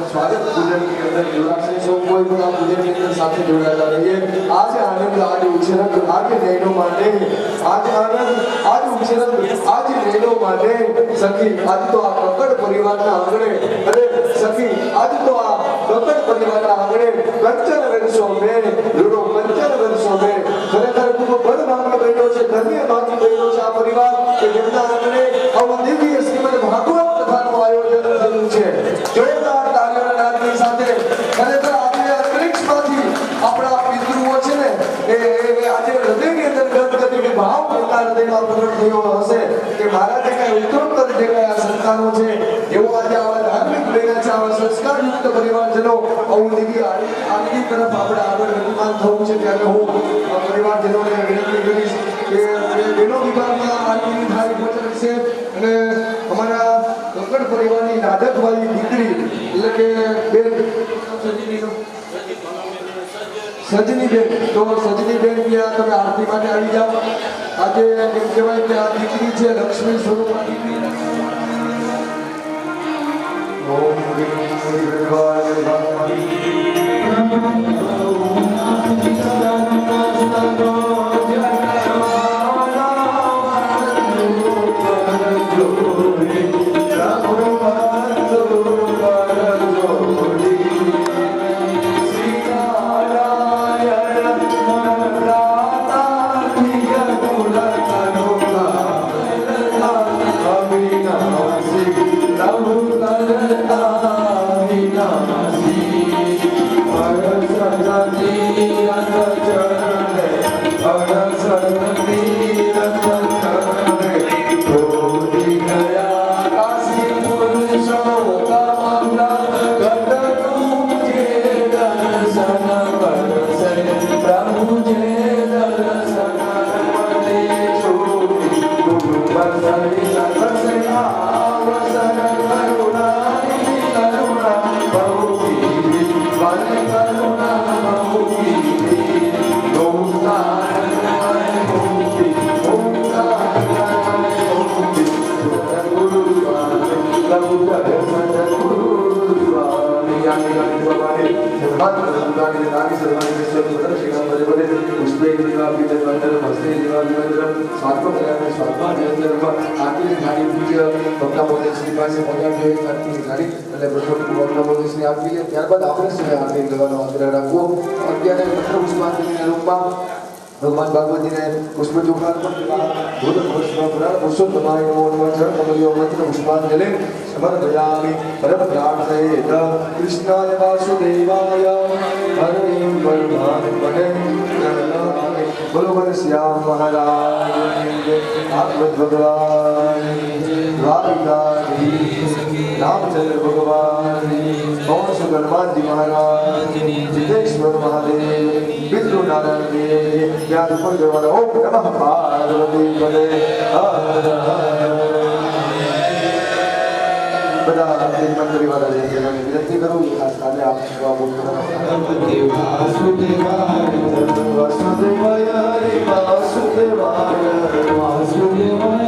स्वागत पूजन के अंदर जोड़ाशे सो कोई भी आप पूजन के अंदर साथ जोड़ाया रहिए आज आनंद आज उछरक आज नैनो माने आज आनंद आज उछरक आज नैनो माने सखी आज तो आ ककड़ परिवार ना आंगणे अरे सखी आज तो आ ककड़ परिवार ना आंगणे कंचन रंगसो में रूडो कंचन रंगसो में खरेखर खूब बड़ मामलो बन्यो छे धन्य बाकी बन्यो छे आ परिवार के જેમના આંગણે આવો દિવ્ય શ્રીમદ ભાગવત કથાનું આયોજન થયું છે જોરદાર તાળીઓના નાદની સાથે ખરેખર આજે અંતરિક્ષમાંથી આપણા પિતૃઓ છે ને એ આજે હૃદયની અંદર ગદગદની ભાવ એમના હૃદયમાં પ્રગટ થયો હશે કે મારા જે કાંઈ ઉત્તરોત્તર જે કાંઈ આ સંતાનો છે જેઓ આજે આવા ધાર્મિક બન્યા છે આવા સંસ્કારયુક્ત પરિવારજનો આવું દિવ્ય આગની તરફ આપણે આગળ ગતિમાન થવું છે ત્યારે હું પરિવારજનોને વિનંતી કરીશ કે બહેનો વિભાગમાં આગની થાળી પહોંચાડશે અને અમારા કંકડ પરિવારની નાટકવાળી દીકરી એટલે કે બેન સજની બેન તો સજની બેન ત્યાં તમે આરતી માટે આવી જાઓ આજે એમ કહેવાય કે આ દીકરી છે લક્ષ્મી સ્વરૂપની દીકરી ઓમ ભગવાન ત્યારબાદ આપણે આરતી લેવાનો આગ્રહ રાખવો અત્યારે પુષ્પાંજલિના રૂપમાં ભગવાન ભાગવતીને પુષ્પ ચોખાર્પણ ભૂત પુરુષોત્તમાય નમો નમઃ ચરણ કમલ્યો મંત્ર પુષ્પાંજલિ સમર્પયામિ પરમ પ્રાર્થયેત કૃષ્ણાય વાસુદેવાય હરે પરમાત્મને બોલો બોલો શ્યામ મહારાજ આત્મજ ભગવાન रामचंद्र भगवान पवन सुत हनुमान जी महाराज जितेश्वर महादेव विष्णु नारायण देव ज्ञान पर करवाना ओम नमः पार्वती पदे बड़ा मंत्री वाला जैसे मैं विनती करूं खास काले आप सेवा बोलते वासुदेवाय हरे वासुदेवाय वासुदेवाय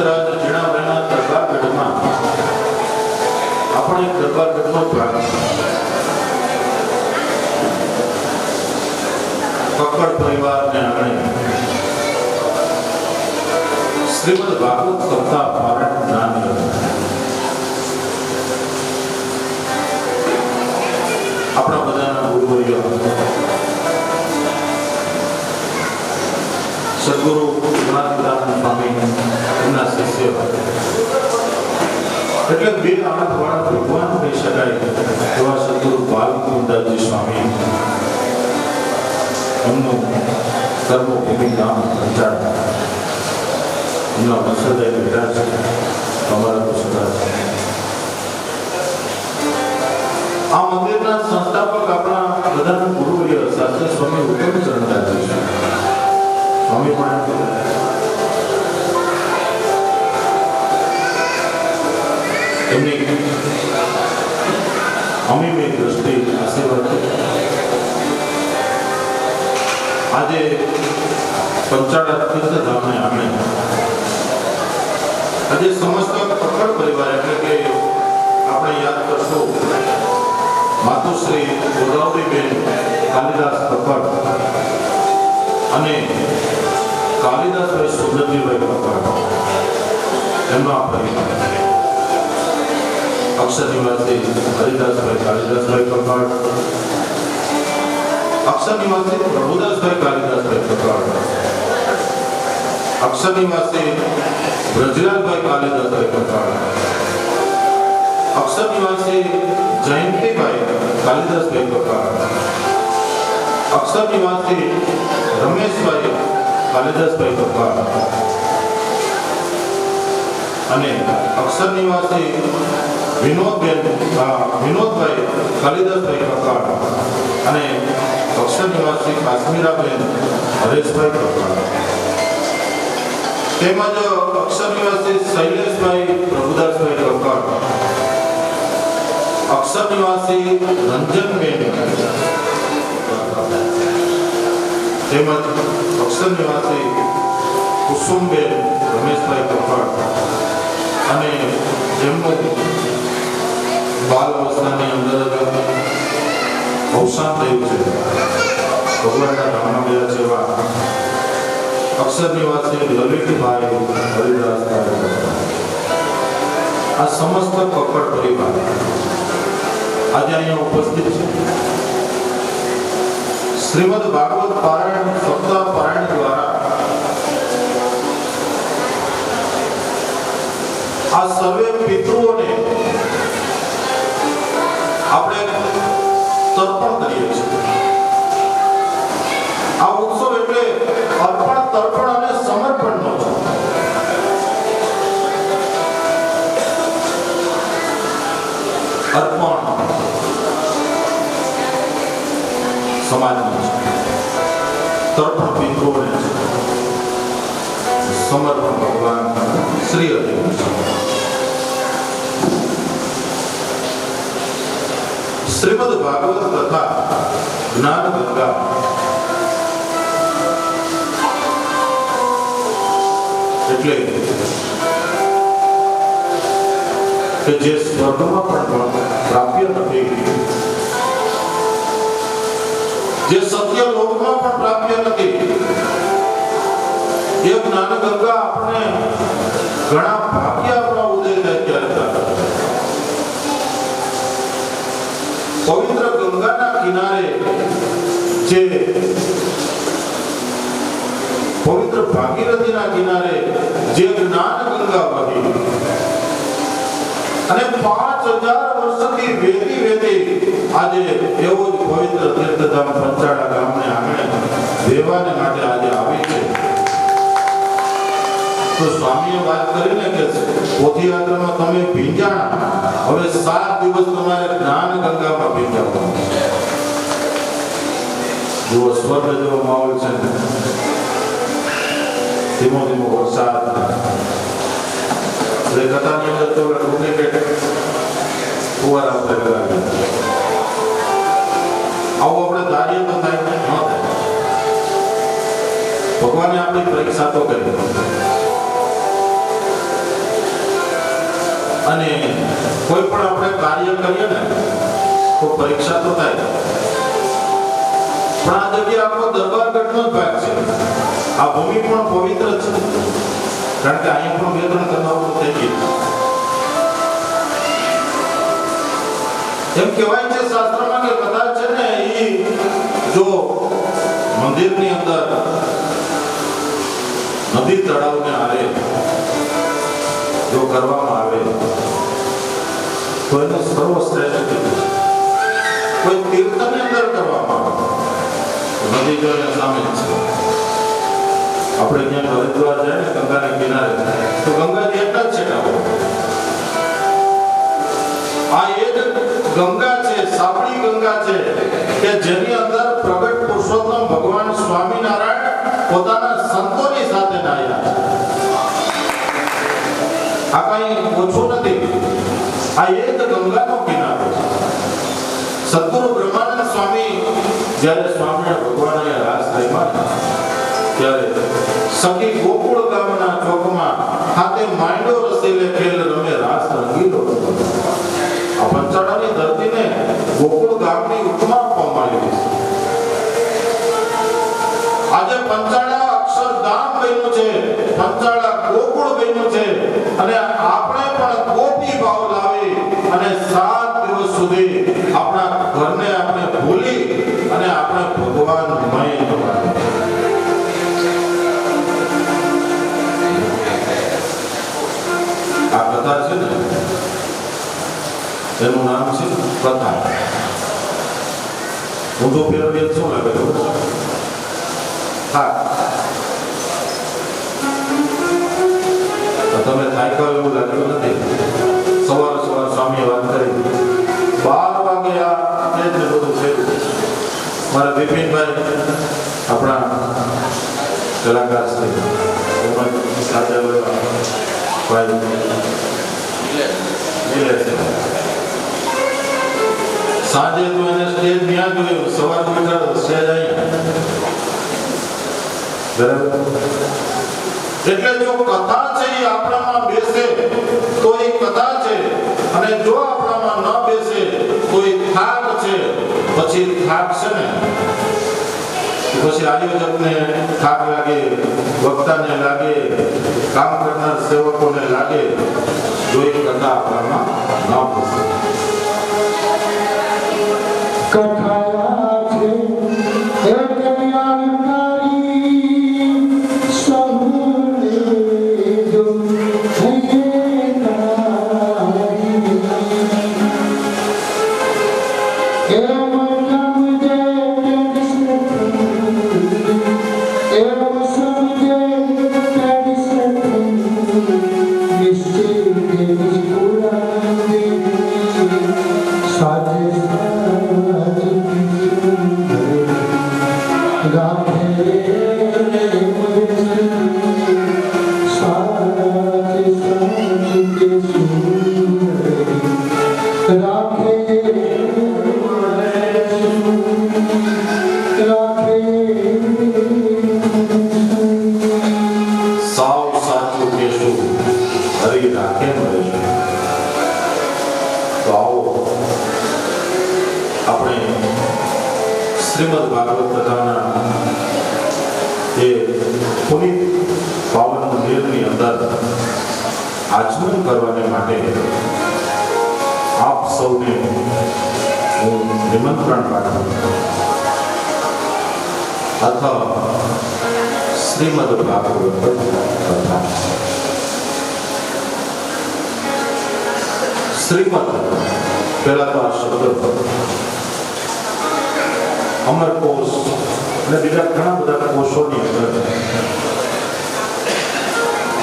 ભક્તરાજ જીણાભાઈના દરબારગઢમાં આપણે દરબારગઢનો ભાગ કક્કડ પરિવારને આંગણે શ્રીમદ ભાગવત સપ્તાહ પારાયણ જ્ઞાન આપણા બધાના ગુરુવર્ય સદગુરુ ગુણાતીતાનંદ સ્વામી એમના શિષ્ય એટલે બે આંખવાળા ભગવાન કહી શકાય એવા સદગુરુ બાલગોવિંદજી સ્વામી એમનું કર્મભૂમિ ગામ અંજાર એમના વંશજાય બેઠા છે અમારા વંશજાય. આ મંદિરના સંસ્થાપક આપણા બધાના ગુરુવર્ય શાસ્ત્રી સ્વામી ઉત્તમચરણદાસજી છે. સ્વામી પણ એમની અમીમી દ્રષ્ટિ આશીર્વાદ આજે પંચાળા તીર્થધામને આંગણે આજે સમસ્ત કક્કડ પરિવાર એટલે કે આપણે યાદ કરશો માતુશ્રી ગોદાવરીબેન કાલિદાસ કક્કડ અને કાલિદાસભાઈ સુંદરજીભાઈ કક્કડ એમનો આ પરિવાર અક્ષર નિવાસી હરિદાસભાઈ કાલિદાસભાઈ કક્કડ, અક્ષર નિવાસી પ્રભુદાસભાઈ કાલિદાસભાઈ કક્કડ, અક્ષર નિવાસી બ્રજરાજભાઈ કાલિદાસભાઈ કક્કડ, અક્ષર નિવાસી જયંતિભાઈ કાલિદાસભાઈ કક્કડ, અક્ષર નિવાસી રમેશભાઈ કાલિદાસભાઈ કક્કડ અને અક્ષર નિવાસી વિનોદભાઈ કાલિદાસભાઈ કક્કડ અને અક્ષર નિવાસી કાશ્મીરાબેન હરેશભાઈ કક્કડ તેમજ અક્ષર નિવાસી શૈલેષભાઈ પ્રભુદાસભાઈ કક્કડ, અક્ષર નિવાસી રંજનબેન તેમજ અક્ષર નિવાસી કુસુમબેન રમેશભાઈ કક્કડ અને જેમનું બાલ અવસ્થાની અંદર અવસાન થયું છે ભગવાનના ધામમાં ગયા છે એવા અક્ષર નિવાસી લલિતભાઈ હરિદાસભાઈ, આ સમસ્ત કક્કડ પરિવાર આજે અહીંયા ઉપસ્થિત છે. શ્રીમદ ભાગવત પારાયણ સપ્તાહ પારાયણ દ્વારા આ સર્વે પિતૃઓને આપણે તર્પણ કરીએ છીએ. આ ઉત્સવ એટલે અર્પણ, તર્પણ અને સમર્પણનો છે. અર્પણ સમાજનું છે, તર્પણ પિતૃઓને છે, સમર્પણ ભગવાન શ્રી હરિ. શ્રીમદ ભાગવત કથા જ્ઞાન ગંગા એટલે કે જે સ્વર્ગમાં પણ પ્રાપ્ય નથી, જે સત્ય લોકમાં પણ પ્રાપ્ય નથી, એ જ્ઞાન ગંગા આપણે ઘણા ભાગ્ય આપણા ઉદય થાય ત્યારે પવિત્ર ગંગાના કિનારે જે પવિત્ર ભાગીરથીના કિનારે જે જ્ઞાન ગંગા વહી અને 5000 વર્ષથી વેદી આજે એવો જ પવિત્ર તીર્થધામ પંચાળા ગામને આંગણે દેવાને માટે આજે આવી છે. તો સ્વામીએ વાત કરીને કે પોથીયાત્રામાં તમે ભીંજાણા, હવે 7 દિવસ તમારે જ્ઞાન ગંગામાં ભીંજાવવાનું. જો સ્વર્ગ જેવો માહોલ છે, ધીમો ધીમો વરસાદ, એટલે કથાની અંદર તો ડુપ્લિકેટ ફુવારા ઉપર લગાવી આવું આપણે ધારીએ તો થાય ન થાય. ભગવાને આપણી પરીક્ષા તો કરી અને કોઈ પણ આપણે કાર્ય કરીએ ને તો પરીક્ષા તો થાય, પણ આ જગ્યા આપણો દરબારગઢનો જ ભાગ છે. આ ભૂમિ પણ પવિત્ર છે, કારણ કે અહીંયા પણ બે ત્રણ કથાઓ થઈ ગઈ. એમ કહેવાય છે શાસ્ત્રમાં કે કદાચ છે ને એ જો મંદિરની અંદર નદી તળાવને આરે જો કરવામાં આવે તો એનો સર્વશ્રેષ્ઠ. કોઈ તીર્થની અંદર કરવામાં આવે નદી જો એના સામે છે. આપણે ક્યાંક હરિદ્વાર જાય ને ગંગાના કિનારે તો ગંગાજી એટલા જ છેટા હોય. આ એ જ ગંગા છે, સાબળી ગંગા છે કે જેની અંદર પ્રગટ પુરુષોત્તમ ભગવાન સ્વામિનારાયણ પોતાના સંતોની સાથે નાહ્યા છે. આ કઈ ઓછું નથી. આ એ જ ગંગાનો કિનારો છે. સદગુરુ બ્રહ્માનંદ સ્વામી જ્યારે સ્વામિનારાયણ ભગવાનને રાસ રમ્યા ત્યારે સખી ગોકુળ ગામના ચોકમાં હાથે માંડો રસીલે ખેલ રમે રાસ રંગીલો. આ પંચાળાની ધરતીને ગોકુળ ગામની ઉપમા આપવામાં આવી છે. આજે પંચાળા અક્ષરધામ બન્યું છે, પંચાળા ગોકુળ બન્યું છે, અને આપણે પણ ગોપી ભાવ લાવી અને 7 દિવસ સુધી આપણા ઘરને આપણે ભૂલી અને આપણે ભગવાનમય બનાવીએ. આ કથા છે ને એનું નામ છે કથા. હું તો ફેરવી શું લાગે હા તમે થાક્યા એવું લાગ્યું નથી. સવાર સ્વામી વાત કરી 12 વાગે આ બધું થયું. મારા બિપિનભાઈ આપણા કલાકાર છે સાથે સાંજે તો એને સ્ટેજ ત્યાં જોયું, સવાર સ્ટેજ અહીંયા બરાબર. એટલે જો કથા છે એ આપણામાં બેસે તો એ કથા છે, અને જો આપણામાં ન બેસે તો એ થાક છે. પછી થાક છે ને પછી આયોજકને થાક લાગે, વક્તાને લાગે, કામ કરનાર સેવકોને લાગે, જો એ કથા આપણામાં ન બેસે. શ્રીમદ ભાગવત કથાના એ પુનિત પાવન મંદિરની અંદર આચમન કરવાને માટે આપ સૌને હું નિમંત્રણ પાઠવું. અથવા શ્રીમદ ભાગવત કથા. શ્રીમદ પહેલા તો આ શબ્દ અમરકોશ અને બીજા ઘણા બધા કોષોની અંદર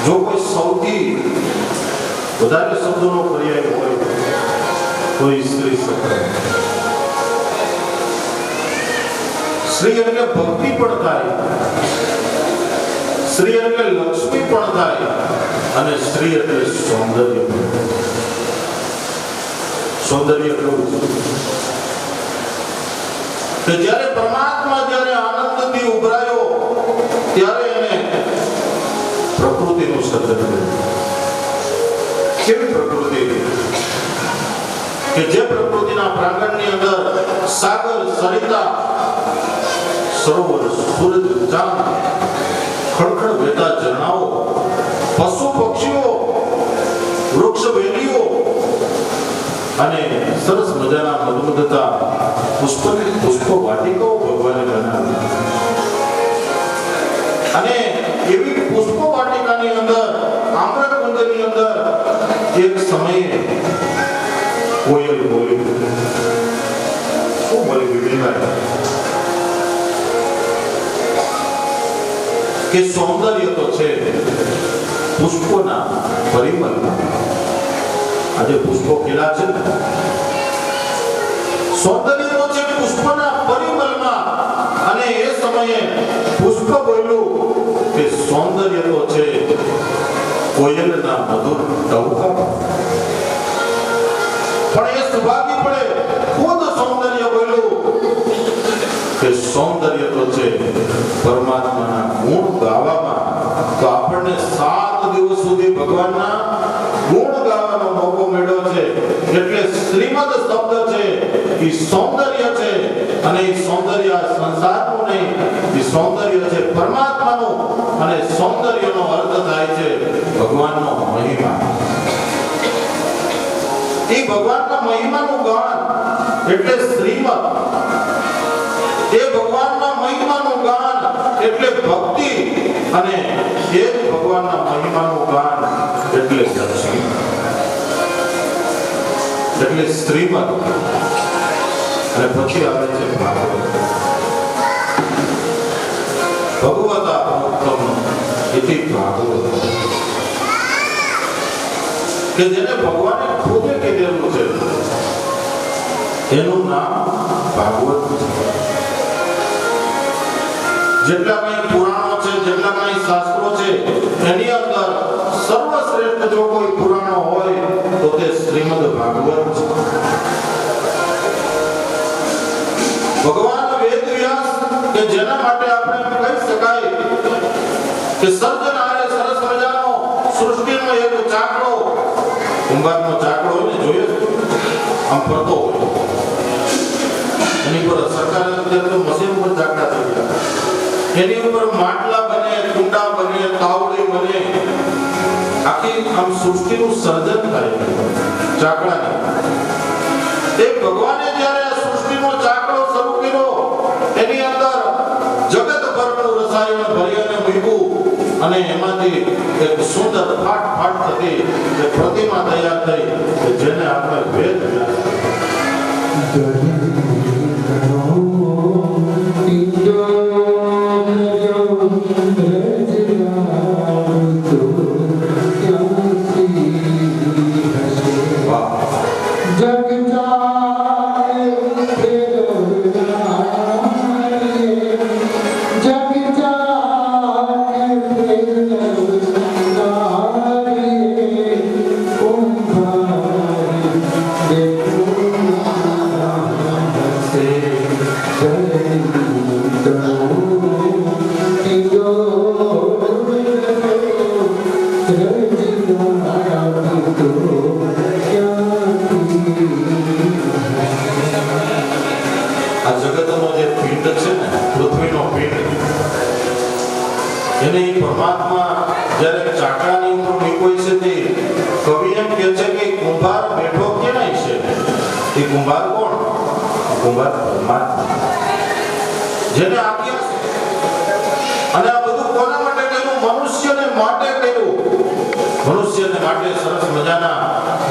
જો કોઈ સૌથી વધારે શબ્દોનો પર્યાય હોય તો એ શ્રી શબ્દ. શ્રી એટલે ભક્તિ પણ થાય, શ્રી એટલે લક્ષ્મી પણ થાય, અને શ્રી એટલે સૌંદર્ય. સૌંદર્ય કેવું કે જ્યારે પરમાત્મા જ્યારે આનંદથી ઉભરાયો ત્યારે એને પ્રકૃતિનું સર્જન કર્યું. કેવી પ્રકૃતિ કે જે પ્રકૃતિના પ્રાંગણની અંદર સાગર, સરિતા, સરોવર, સૂરજ, ચાંદ, ખડખડ વહેતા ઝરણાઓ, પશુ પક્ષીઓ, વૃક્ષ વેલીઓ અને સરસ મજાના મધુમધતા પુષ્પ વાટિકાઓ ભગવાને બનાવી. અને એવી પુષ્પ વાટિકાની અંદર, આમ્રકુંડની અંદર એક સમયે કોયલ બોલી. શું બોલી વિભીભાઈ? કે સૌંદર્ય તો છે પુષ્પોના પરિમળમાં. આજે પુષ્પો ખીલા છે, સૌંદર્ય તો છે પુષ્પના પરિમળમાં. અને એ સમયે પુષ્પ બોલ્યું કે સૌંદર્ય તો છે કોયલના મધુર ટહુકા. પણ એ સુભાગી પડે ખુદ સૌંદર્ય બોલ્યું કે સૌંદર્ય તો છે પરમાત્માના ગુણ ગાવામાં. તો આપણને 7 દિવસ સુધી ભગવાનના ગુણ ગાવાનો મોકો મળ્યો છે. એટલે શ્રીમદ શબ્દ છે એ સૌંદર્ય છે. અને એ સૌંદર્ય સંસારનું નહીં, એ સૌંદર્ય છે પરમાત્માનું. અને સૌંદર્યનો અર્થ થાય છે ભગવાનનો મહિમા. એ ભગવાનના મહિમાનું ગાન એટલે શ્રીમદ. એ ભગવાનના મહિમાનું ગાન એટલે ભક્તિ. અને એ જ ભગવાનના મહિમાનું ગાન એટલે લક્ષ્મી, એટલે શ્રીમદ. અને પછી આવે છે ભાગવત. ભગવતા પ્રોક્તમ ઇતિ ભાગવત, કે જેને ભગવાને ખુદે કીધેલું છે એનું નામ ભાગવત છે. જેટલા કઈ પુરાણો છે, જેટલા કઈ શાસ્ત્રો છે, એની અંદર સર્વશ્રેષ્ઠ જો કોઈ પુરાણો હોય તો તે શ્રીમદ ભાગવત છે. ભગવાન વેદ વ્યાસ કે જેના માટે આપણે કહી શકાય કે સર્જનારે સરસ મજાનો સૃષ્ટિનો એક ચાકડો, કુંભારનો ચાકડો હોય ને, જોયો આમ ફરતો હોય, એની પર સરકારે અત્યારે તો મશીન પર ચાકડા થઈ ગયા. એની ઉપર માટલા બને, કુંડા બને, તાવડી બને, આખી આમ સૃષ્ટિનું સર્જન થાય ચાકડાની. તે ભગવાને જ્યારે સૃષ્ટિનો ચાકડો શરૂ કર્યો, એની અંદર જગત પરનું રસાયણ ભરી અને મૂક્યું. અને એમાંથી એક સુંદર ફાટ થતી એક પ્રતિમા તૈયાર થઈ કે જેને આપણે વેદ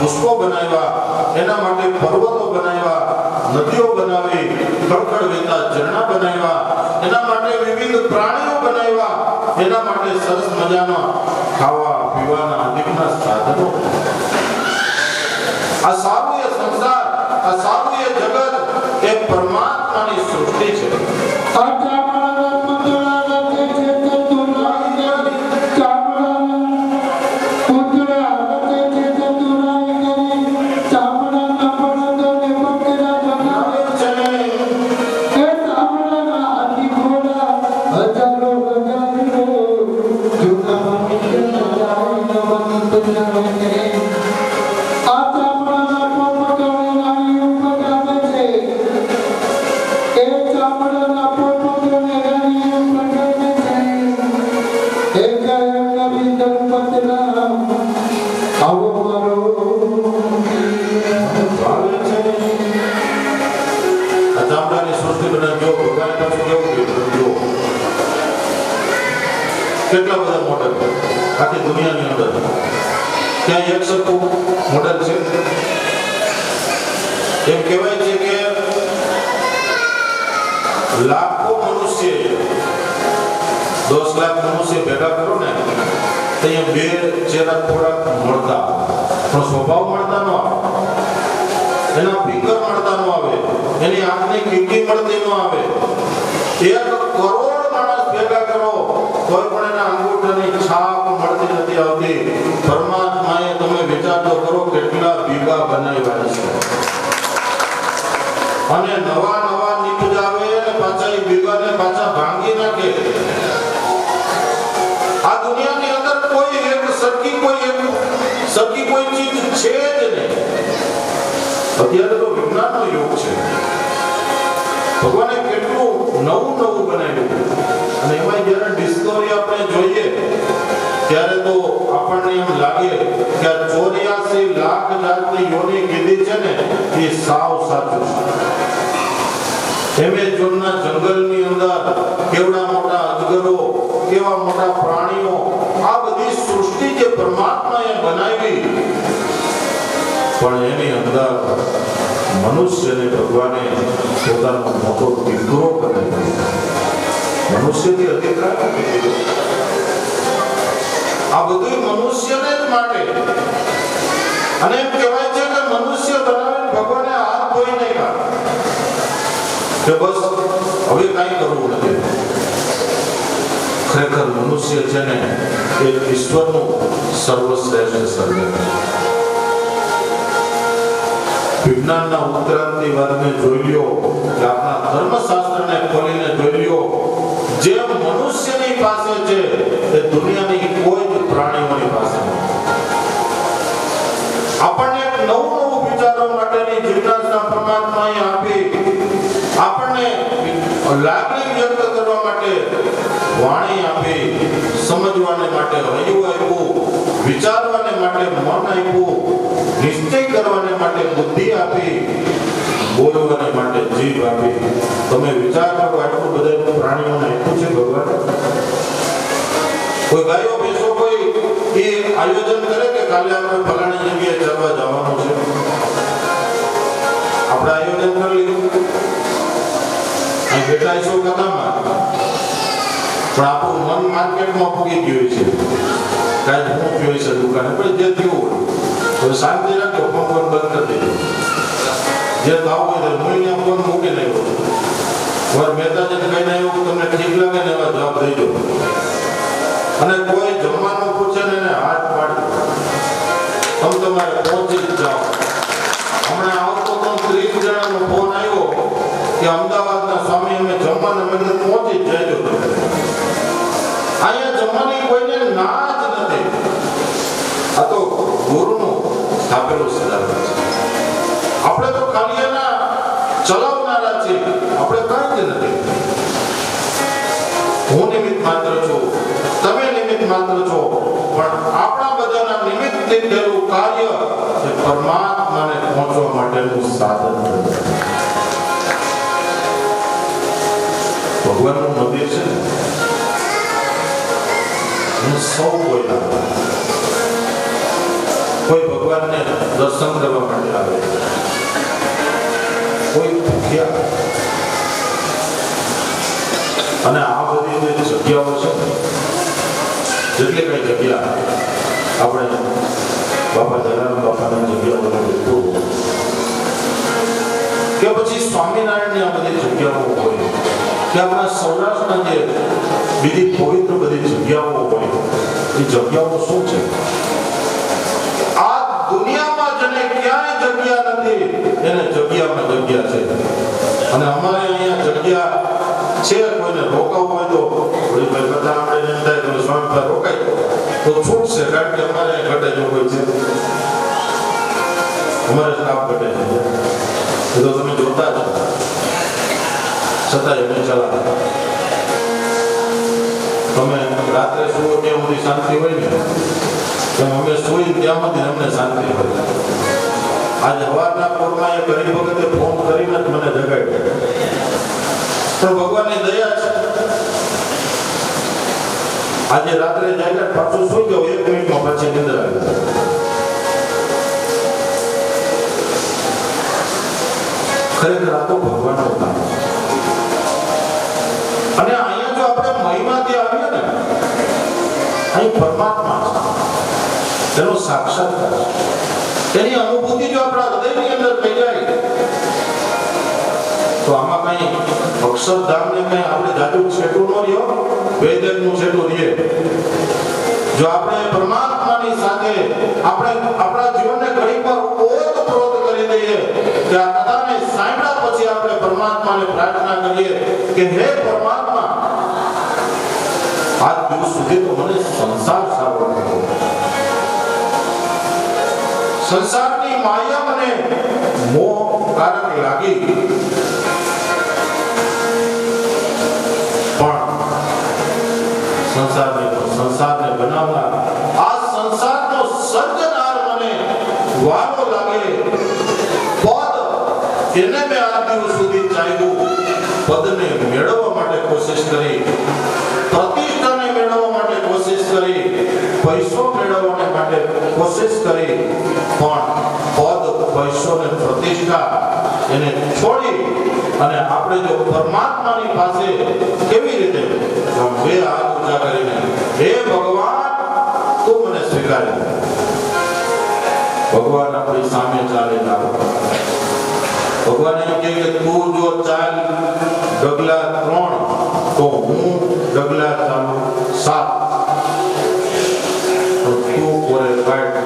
પુષ્પો બનાવ્યા, એના માટે પર્વતો બનાવ્યા, નદીઓ બનાવી, ખડખડ વહેતા ઝરણા બનાવ્યા, એના માટે વિવિધ પ્રાણીઓ બનાવ્યા, એના માટે સરસ મજાના ખાવા પીવાના અનેકના સાધનો. આ સારું એ સંસાર, આ સારું એ જગત એ પરમાત્માની સૃષ્ટિ છે. ભાવે છે આ ચામડાની સૃષ્ટિ બનાવ્યો ભગવાન પાછું કેવું કીધું જો કેટલા બધા મોડલ આખી દુનિયાની અંદર ક્યાં એક સરખું મોડલ છે એમ કહેવાય છે કે લાખો મનુષ્ય 10 લાખ મનુષ્ય ભેગા કરો ને તો અહીંયા બે ચહેરા થોડાક મળતા પણ સ્વભાવ મળતા ન આવે એના ફિગર મળતા ન આવે એની આંખની કીકી મળતી ન આવે 1 કરોડ માણસ ભેગા કરો કોઈ પણ એના અંગૂઠાની છાપ મળતી નથી આવતી પરમાત્માએ તમે વિચાર તો કરો કેટલા બીગા બનાવ્યા છે અને નવા નવા નીપજાવે અને પાછા એ બીગાને પાછા ભાંગી નાખે આ દુનિયાની અંદર કોઈ એક સરખી કોઈ ચીજ છે જ નહીં અત્યારે તો વિજ્ઞાનનો યુગ છે ભગવાને કેટલું નવું બનાવ્યું અને એમાં જ્યારે ડિસ્કવરી આપણે જોઈએ ત્યારે તો આપણને એમ લાગે કે 84 લાખ જાતની યોની કીધી છે ને એ સાવ સાચું છે એમેઝોનના જંગલની અંદર કેવડા મોટા અજગરો કેવા મોટા પ્રાણીઓ આ બધી સૃષ્ટિ જે પરમાત્માએ બનાવી પણ એની અંદર મનુષ્યને ભગવાને પોતાનો મોટો દીકરો બનાવ્યો મનુષ્યથી અધિકાર આ બધું મનુષ્યને જ માટે અને એમ કહેવાય છે કે મનુષ્ય બનાવીને ભગવાને હાથ ધોઈ નાખ્યા કે બસ હવે કાંઈ કરવું નથી ખરેખર મનુષ્ય છે ને એ ઈશ્વરનું સર્વશ્રેષ્ઠ સર્જન વિજ્ઞાનના ઉત્ક્રાંતિવાદને જોઈ લ્યો કે આપણા ધર્મશાસ્ત્રને ખોલીને જોઈ લ્યો જે મનુષ્યની પાસે છે એ દુનિયાની કોઈ જ પ્રાણીઓની પાસે નથી આપણને એક નવું વિચારવા માટેની જિજ્ઞાસા પરમાત્માએ આપી આપણને લાગણી વ્યક્ત કરવા માટે વાણી આપી સમજવાને માટે હૈયું આપ્યું વિચારવાને માટે મન આપ્યું નિશ્ચય કરવાને માટે બુદ્ધિ આપી બોલવાને માટે જીભ આપી તમે વિચાર કરો આટલું બધા પ્રાણીઓને આપ્યું છે ભગવાન કોઈ ગાયો ભેંસો કોઈ એ આયોજન કરે કે કાલે આપણે ફલાણી જગ્યાએ ચરવા જવાનું છે આપણે આયોજન કરી લીધું અહીં બેઠા છો કદામાં પણ આપણું મન માર્કેટમાં પૂગી ગયું છે કાંઈ હું પીવું છે દુકાને પણ જે થયું તો શાંતિ રાખો ફોન બંધ કરી દેજો જે ભાવ હોય તો હું ફોન મૂકી નાખ્યો મારા મહેતાજીને કહીને આવ્યું તમને ઠીક લાગે ને એવા જવાબ દેજો અને કોઈ જમવાનું પૂછે ને એને હાથ પાડી તમે તમારે પહોંચી જ જાઓ હમણાં આવતો તો 30 જણાનો ફોન આવ્યો કે અમદાવાદના સ્વામી અમે જમવાના મેં પહોંચી જ જજો અહીંયા જમવાની કોઈને ના જ નથી આ તો ગુરુનું સ્થાપેલું સિદ્ધાંત છે આપણે તો ખાલી એના ચલાવનારા છીએ આપણે કાંઈ જ નથી હું નિમિત્ત માત્ર છું તમે નિમિત્ત માત્ર છો પણ આપણા બધાના નિમિત્તથી થયેલું કાર્ય એ પરમાત્માને પહોંચવા માટેનું સાધન છે ભગવાનનું મંદિર છે ને સૌ કોઈ ભગવાનને દર્શન કરવા માટે આવે કોઈ ભૂખ્યા અને આ બધી જે જગ્યાઓ છે જેટલી કઈ જગ્યા આપણે બાપા જલારામ બાપાની જગ્યાઓ કે પછી સ્વામિનારાયણની આ બધી જગ્યાઓ હોય કે આપણા સૌરાષ્ટ્રના જે બીજી પવિત્ર બધી જગ્યાઓ હોય એ જગ્યાઓ શું છે આ દુનિયામાં જેને ક્યાંય જગ્યા નથી એને જગ્યામાં જગ્યા છે અને અમારે અહીંયા જગ્યા છે કોઈને રોકાવું હોય તો થોડી ભાઈ બધા આપણે એમ થાય તો સ્વામી પર રોકાય તો છૂટશે કારણ કે અમારે ઘટે જો કોઈ છે અમારે સ્ટાફ ઘટે છે એ તો તમે જોતા જ છતાં એમને ચલાવે તમે રાત્રે સુવો ત્યાં બધી શાંતિ હોય ને એમ અમે સુઈ ત્યાંમાંથી અમને શાંતિ મળે. આજે સવારના પોરમાં એ ગરીબ વખતે ફોન કરીને જ મને જગાડ્યો. પણ ભગવાનની દયા છે, આજે રાત્રે જઈને પાછું સુઈ ગયો, 1 મિનિટમાં પછી નિંદર આવી જાય. ખરેખર આ તો ભગવાનનું કામ છે. અને અહીંયા જો આપણે મહિમાથી આવીએ ને, અહીં પરમાત્મા છે, એનો સાક્ષાત્કાર છે, એની અનુભૂતિ જો આપણા હૃદયની અંદર થઈ જાય તો આમાં કઈ અક્ષરધામને કઈ આપણે જાદુ છેટું ન રહ્યો, વેદનનું છેટું રહે. જો આપણે પરમાત્માની સાથે આપણે આપણા જીવનને ઘણી પર ઓતપ્રોત કરી દઈએ કે આ કથાને સાંભળ્યા પછી આપણે પરમાત્માને પ્રાર્થના કરીએ કે હે પરમાત્મા, આજ દિવસ સુધી તો મને સંસાર સારો લાગ્યો, સંસારની માયા મને મોહ કારક લાગી, પણ સંસારને બનાવનાર આ સંસારનો સર્જનાર મને વાલો લાગે. પદ એને મેં આ દિવસ સુધી ચાહ્યું, પદને મેળવવા માટે કોશિશ કરી, પ્રતિષ્ઠાને મેળવવા માટે કોશિશ કરી, પૈસો મેળવવા માટે કોશિશ કરી, પણ પદ, પૈસો ને પ્રતિષ્ઠા એને છોડી અને આપણે જો પરમાત્માની પાસે કેવી રીતે બે હાથ ઊંચા કરીને હે ભગવાન તું મને સ્વીકારી. ભગવાન આપણી સામે ચાલે જાઓ. ભગવાન એમ કહે કે તું જો ચાલ ડગલા 3 તો હું ડગલા ચાલું 7, તો તું કોરે કાઢ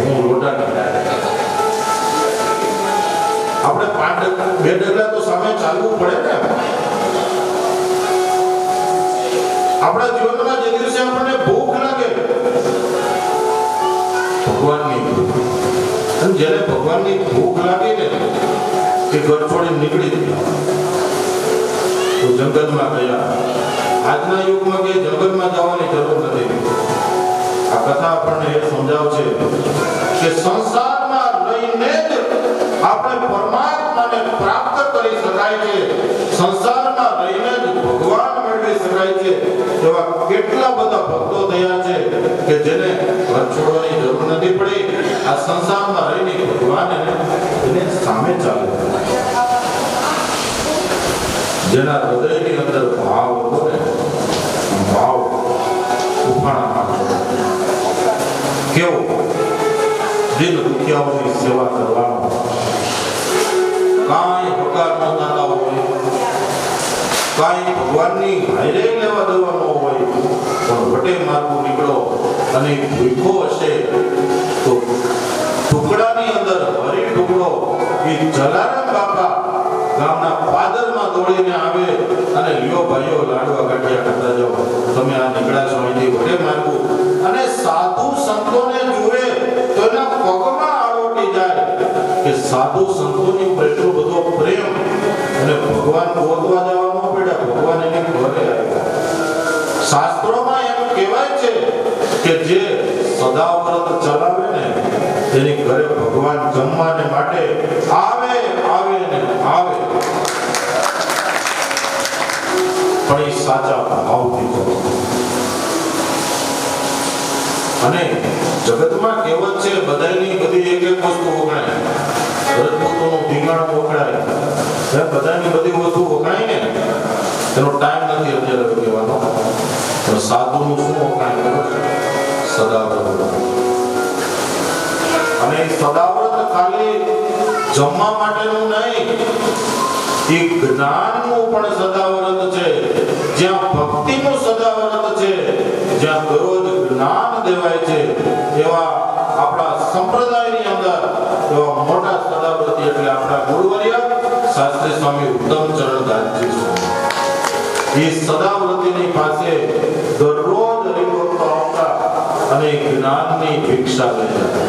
હું લોટાની. આપણે 2 ડગલા તો સામે ચાલવું પડે ને. આપણા જીવનમાં જે દિવસે આપણને ભૂખ લાગે, ભગવાનની ભૂખ, અને જ્યારે ભગવાનની ભૂખ લાગે ને કે ઘર છોડીને નીકળી ગયા તો જંગલમાં ગયા. આજના યુગમાં કે જંગલમાં જવાની જરૂર નથી. આ કથા આપણને એ સમજાવશે કે સંસારમાં રહીને જ આપણે પરમાત્માને પ્રાપ્ત કરી શકાય છે, સંસારમાં રહીને જ ભગવાન મેળવી શકાય છે. એવા કેટલા બધા ભક્તો થયા છે કે જેને ઘર છોડવાની જરૂર નથી પડી, આ સંસારમાં રહીને ભગવાન એને સામે ચાલે. જેના હૃદયની અંદર ભાવ હતો ને, ભાવ ઉફાણા કેવો દિલ દુખિયાઓની સેવા કરવાનો, કાંઈ પગાર ન થતા હોય, કાંઈ ભગવાનની હારે લેવા દેવાનો હોય, પણ વટે માર્ગો નીકળો અને ભૂખો હશે તો ટુકડાની અંદર હરી ટુકડો એ જલારામ બાપા ગામના પાદરમાં દોડીને આવે અને લ્યો ભાઈઓ લાડવા ગાંઠિયા ખાતા જાઓ, તમે આ નીકળ્યા છો અહીંથી વટે માર્ગો. અને સાધુ સંતોને જુએ તો એના પગમાં આળોટી જાય કે સાધુ સંતોની ઉપર એટલો બધો પ્રેમ, અને ભગવાન ગોતવા જવાનો પડ્યા, ભગવાન એને ઘરે આવ્યા. શાસ્ત્રોમાં એમ કહેવાય છે કે જે સદાવ્રત ચલાવે ને તેની ઘરે ભગવાન જમવાને માટે આવે ને આવે, પણ એ સાચા ભાવથી કરો. અને જગતમાં કહેવત છે બધાની બધી એક વસ્તુ વખણાય, રજપૂતોનું ધીંગાણું વખણાય, બધાની બધી વસ્તુ વખણાય ને એનો ટાઈમ નથી અત્યારે કહેવાનો. પણ સાધુનું શું વખણાય? સદાવ્રત. અને સદાવ્રત ખાલી જમવા માટેનું નહીં, એ જ્ઞાનનું પણ સદાવ્રત છે. જ્યાં ભક્તિનું સદાવ્રત છે, જ્યાં દરરોજ જ્ઞાન દેવાય છે, એવા આપણા સંપ્રદાયની અંદર એવા મોટા સદાવ્રતી એટલે આપણા ગુરુવર્ય શાસ્ત્રી સ્વામી ઉત્તમચરણદાસજી સ્વામી. એ સદાવ્રતીની પાસે દરરોજ હરિભક્તો આવતા અને જ્ઞાનની ભિક્ષા લેતા.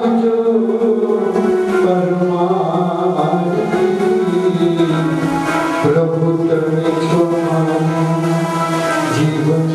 આવજો પરમારતી પ્રભુ તમે છો જીવન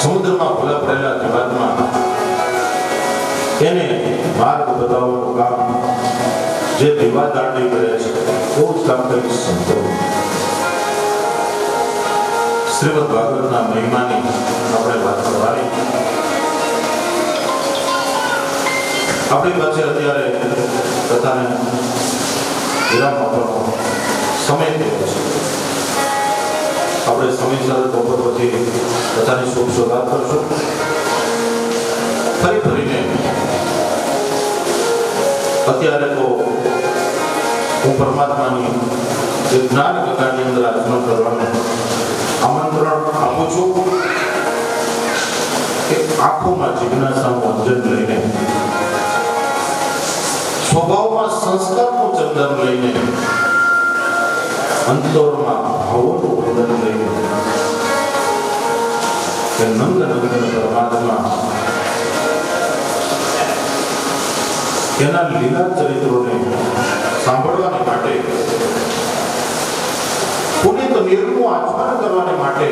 સમુદ્રમાં ભૂલા પડેલા જીવાતમાં એને માર્ગ બતાવવાનું કામ જે દીવાદાંડી કરે છે બહુ જ કામ કરી સંતો શ્રીમદ ભાગવતના મહિમાની આપણે વાત કરવાની આપણી પાસે અત્યારે કથાને વિરામ આપવાનો સમય થયો છે આપણે સમયસર બપોર પછી કથાની શુભ શરૂઆત કરશું ફરીને અત્યારે તો હું પરમાત્માની જે જ્ઞાન કથાની અંદર આચરણ કરવાનું આમંત્રણ આપું છું કે આંખોમાં જિજ્ઞાસાનું અંજન લઈને સ્વભાવમાં સંસ્કારનું ચંદન લઈને અંતરમાં ભાવોનું વંદન લઈને કે નંદ નંદન પરમાત્મા તેના લીલા ચરિત્રોને સાંભળવાને માટે પુનિત નિર્મનું આચરણ કરવાને માટે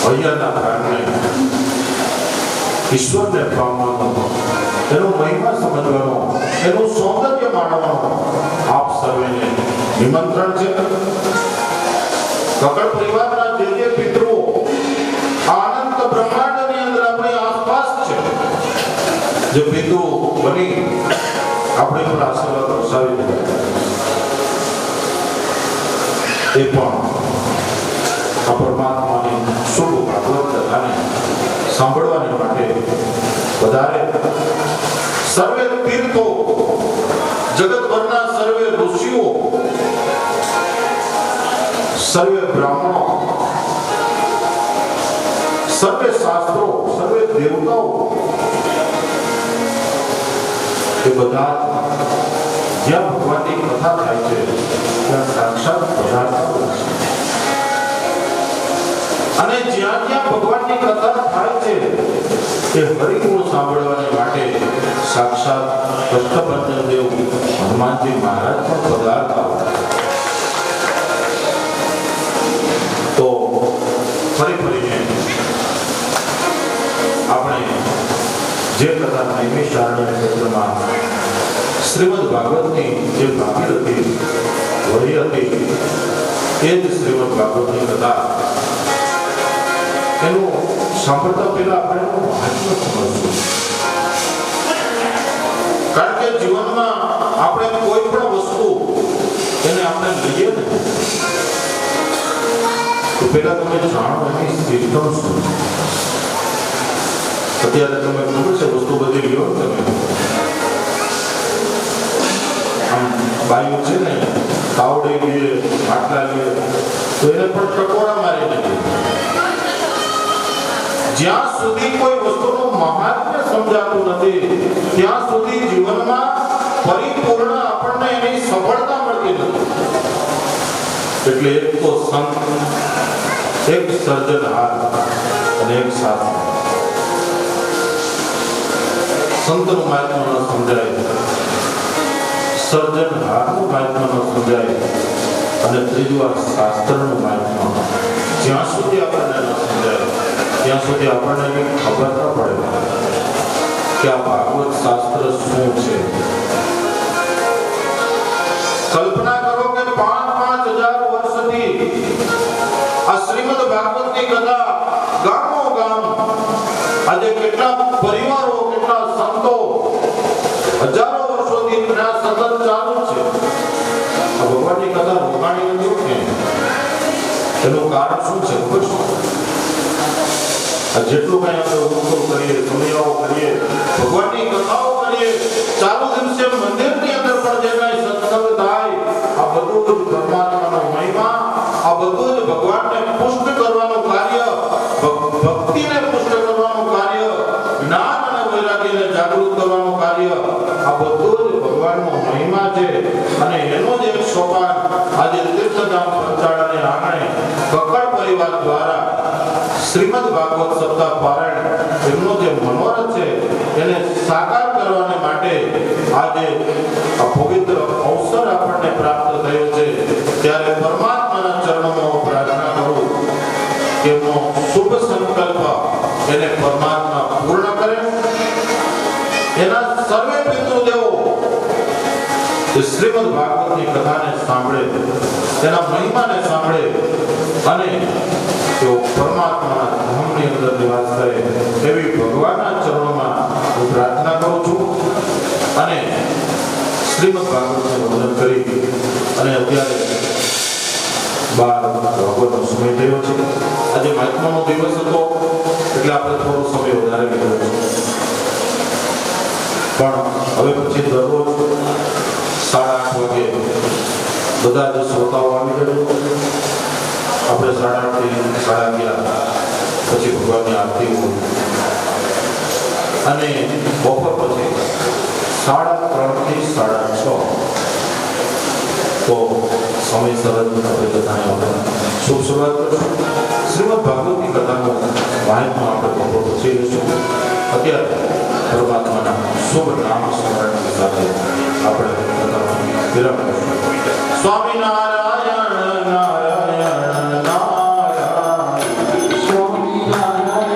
હૈયાના પ્રાણને ઈશ્વરને પામવાનો એનો મહિમા સમજવાનો એનું સૌંદર્ય માણવાનો આપ સર્વેને નિમંત્રણ છે કકડ પરિવારના જે પિતૃઓ આનંદ બ્રહ્માંડની અંદર આપણી આસપાસ છે જે પિતૃ બની આપણી પર આશીર્વાદ વરસાવી દીધા એ પણ આ પરમાત્માની શુભ ભાગવત કથાને સાંભળવાને માટે વધારે સર્વે તીર્થો જગતભરના સર્વે ઋષિઓ સર્વે બ્રાહ્મણો સર્વે શાસ્ત્રો સર્વે દેવતાઓ એ બધા જ્યાં ભગવાનની કથા થાય છે ત્યાં સાક્ષાત પધારતા હોય છે અને જ્યાં જ્યાં ભગવાનની કથા થાય છે તે હરિગુણ સાંભળવાને માટે સાક્ષાત કષ્ટભંજન દેવ હનુમાનજી મહારાજ પણ પધારતા હોય તો ફરીને આપણે જે કથા નૈમિષારણ્ય ક્ષેત્રમાં શ્રીમદ ભાગવતની જે ભાગીરથી વળી હતી એ જ શ્રીમદ ભાગવતની કથા એનું સાંભળતા પહેલા આપણે એનું મહત્વ સમજવું કારણ કે જીવનમાં આપણે કોઈ પણ વસ્તુ એને આપણે લઈએ ને તો પહેલા તમે જાણો એની સિસ્ટમ શું અત્યારે તમે ખબર છે વસ્તુ બધી લ્યો તમે આમ બાયું છે ને તાવડી લઈએ માટલા લઈએ તો એને પણ ટકોરા મારી નાખીએ જ્યાં સુધી કોઈ વસ્તુનું મહાત્મ્ય સમજાતું નથી ત્યાં સુધી જીવનમાં પરિપૂર્ણ આપણને એની સફળતા મળતી નથી એટલે એક તો સંત એક સર્જનહાર અને એક સાધુ સંતનું મહાત્મ્ય ન સમજાય સર્જનહારનું મહાત્મ્ય ન સમજાય અને ત્રીજું શાસ્ત્રનું મહાત્મ્ય જ્યાં સુધી આપણને ન સમજાય ત્યાં સુધી આપણને ખબર ન પડે કે આ ભાગવત શાસ્ત્ર શું છે કલ્પના કરો કે 5,000 વર્ષથી ભાગવતની કથા ગામો ગામ આજે કેટલા પરિવારો કેટલા સંતો હજારો વર્ષોથી પ્રયાસ સતત ચાલુ છે. આ ભગવાનની કથા રોકાણી નથી કે એનું કારણ શું છે ખબર છે? જેટલું કઈ આપણે ઉત્સવ કરીએ, સમયાઓ કરીએ, ભગવાનની કથાઓ કરીએ, ચાલુ દિવસે મંદિરની અંદર પણ જે કઈ સત્સંગ થાય, આ બધું જ પરમાત્માનો મહિમા, આ બધું જ ભગવાનને પુષ્ટ કરવાનું કાર્ય, ભક્તિને પુષ્ટ કરવાનું કાર્ય, જ્ઞાન અને વૈરાગ્યને જાગૃત કરવાનું કાર્ય, આ બધું જ ભગવાનનો મહિમા છે. અને એનો જ એક સોપાન આજે તીર્થધામ પંચાળાને આંગણે કક્કડ પરિવાર દ્વારા શ્રીમદ ભાગવત સપ્તાહ પારાયણ એમનો જે મનોરથ છે એને સાકાર કરવાને માટે આજે આ પવિત્ર અવસર આપણને પ્રાપ્ત થયો છે. ત્યારે પરમાત્માના ચરણોમાં હું પ્રાર્થના કરું કે એમનો શુભ સંકલ્પ એને પરમાત્મા પૂર્ણ કરે. એના સર્વે પિતૃદેવો શ્રીમદ ભાગવતની કથાને સાંભળે, તેના મહિમાને સાંભળે અને તેઓ પરમાત્માના ધામની અંદર નિવાસ કરે એવી ભગવાનના ચરણોમાં હું પ્રાર્થના કરું છું. અને શ્રીમદ ભાગવતને વંદન કરી અને અત્યારે 12 વાગ્યાનો સમય થયો છે. આજે મહાત્માનો દિવસ હતો એટલે આપણે થોડો સમય વધારે લીધો છે. પણ હવે પછી દરરોજ 8:30 વાગે બધા જ શ્રોતાઓ આવી જજો. આપણે 8:30 થી 11:30 પછી ભગવાનની આરતી હોય અને બપોર પછી 3:30 થી 6:30 તો સમયસર આપણે કથાને શુભ શરૂઆત કરીશું. શ્રીમદ ભાગવતની કથાનો વાયનમાં આપણે બપોર પછી લઈશું. અત્યારે પરમાત્માના શુભ નામ સ્મરણ સાથે આપણે કથાનો વિરામ કરીશું. સ્વામિનારાયણ નારાયણ નારાયણ સ્વામિનારાયણ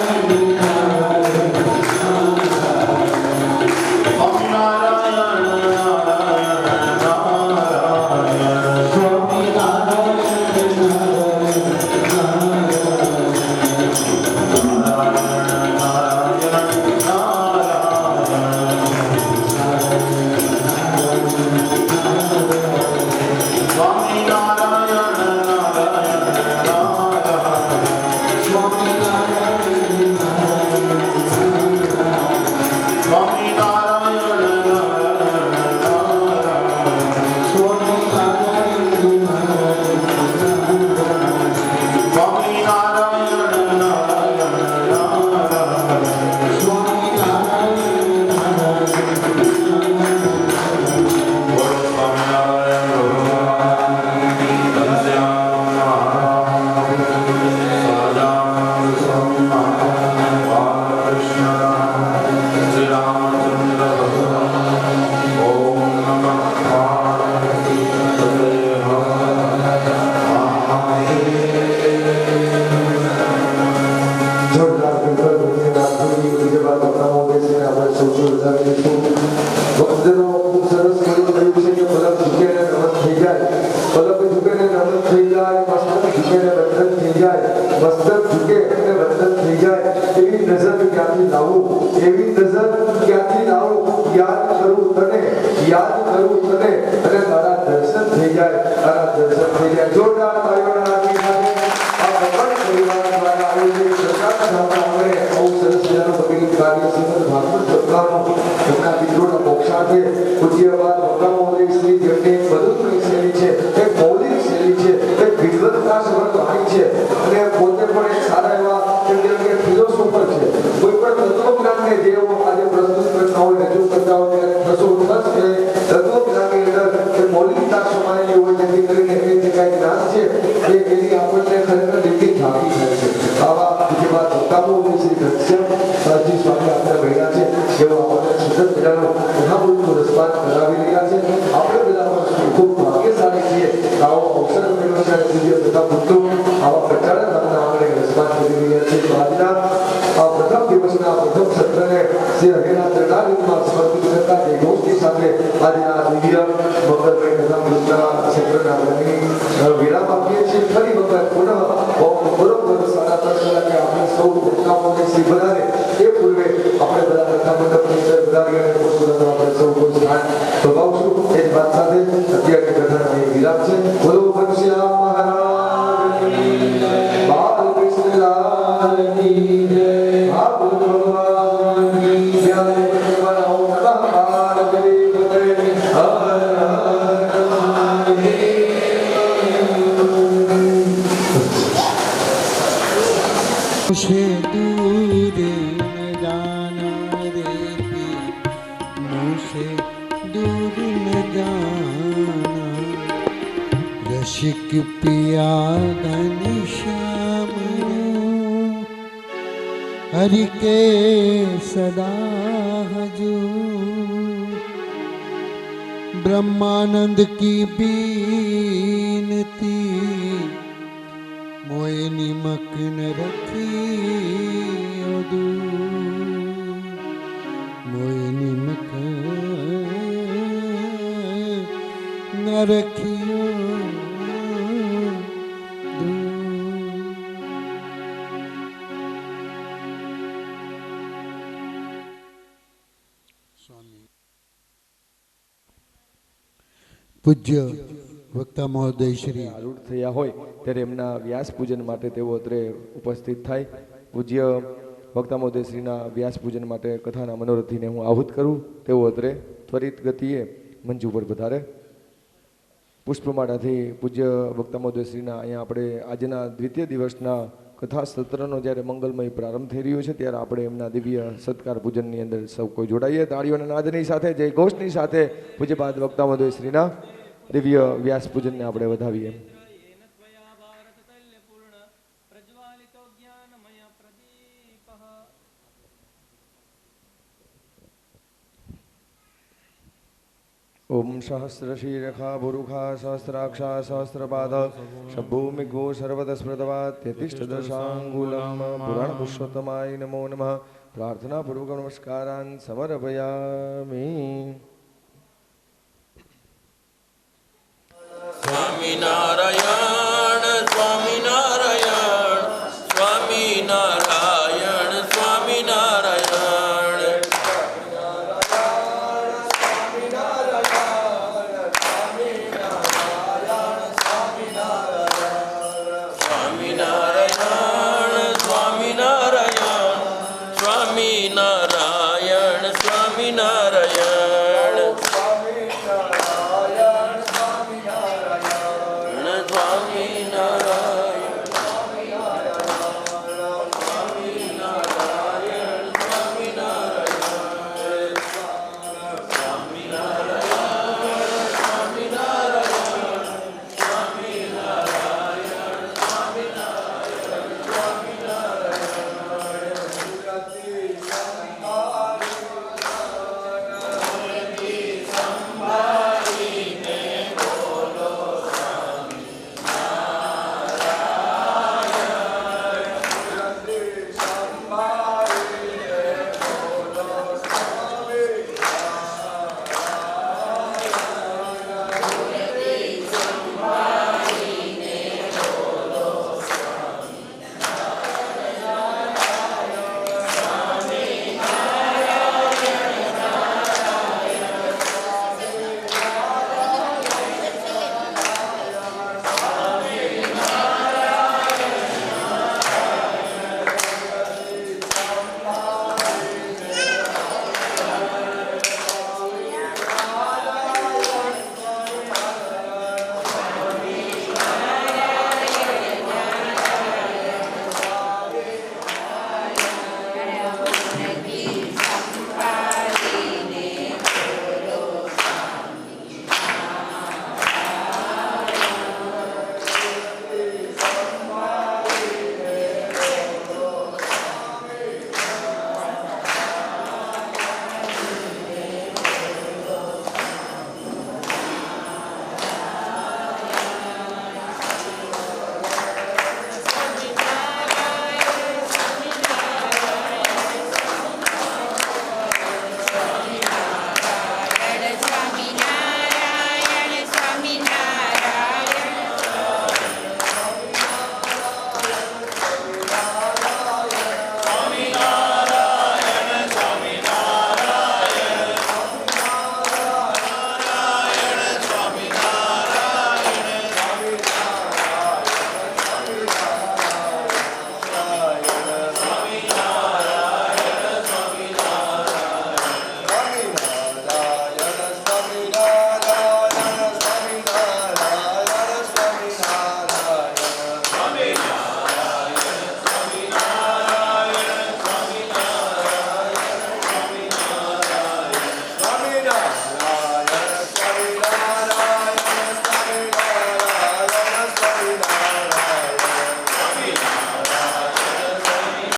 વિરામ આપીએ છીએ. ફરી વખત પુનઃ બરોબર 10:30 પ્રાર્થના મંડપની અંદર બધાને પુષ્પદાન આપણે સૌ કોઈ સ્થાન ભગાવશું એ જ વાત સાથે અત્યારે કથાનો અહીં વિરામ છે. બોલો ઘનશ્યામ મહારાજની જય, બાલકૃષ્ણ લાલની જય, ભાગવત ભગવાનની જય. ઓમ નમઃ પાર્વતી પતય હર હર મહાદેવ. से दूर न जाना रे मुझसे दूर न जाना रसिक पिया घनश्याम हरि के सदा हजूर ब्रह्मानंद की बीनती मोए निमक न रखी मोए निमक न रखियो स्वामी पूज्य વક્તા મહોદય શ્રી આરૂઢ થયા હોય ત્યારે એમના વ્યાસ પૂજન માટે તેઓ અત્રે ઉપસ્થિત થાય. પૂજ્ય વક્તા મહોદય શ્રીના વ્યાસ પૂજન માટે કથાના મનોરથીને હું આહુત કરું. તેઓ અત્રે ત્વરિત ગતિએ મંચ ઉપર પધારે. પુષ્પમાળાથી પૂજ્ય વક્તા મહોદય શ્રીના અહીંયા આપણે આજના દ્વિતીય દિવસના કથા સત્રનો જ્યારે મંગલમય પ્રારંભ થઈ રહ્યો છે ત્યારે આપણે એમના દિવ્ય સત્કાર પૂજનની અંદર સૌ કોઈ જોડાઈએ. તાળીઓના નાદની સાથે જય ઘોષની સાથે પૂજ્યપાદ વક્તા મહોદય શ્રીના દિવ્ય વ્યાસ પૂજનને આપણે વધાવીએ. ओम सहस्रशीरखा बुरुखा सहस्राक्षा सहस्रपाद शभूमिगो सर्वतस्मृतवात् त्यतिष्ठदशाङ्गुलं पुराण पुरुषोत्तमाय नमो नमः. प्रार्थना पूर्वक नमस्कारान् समर्पयामि. स्वामी नारायण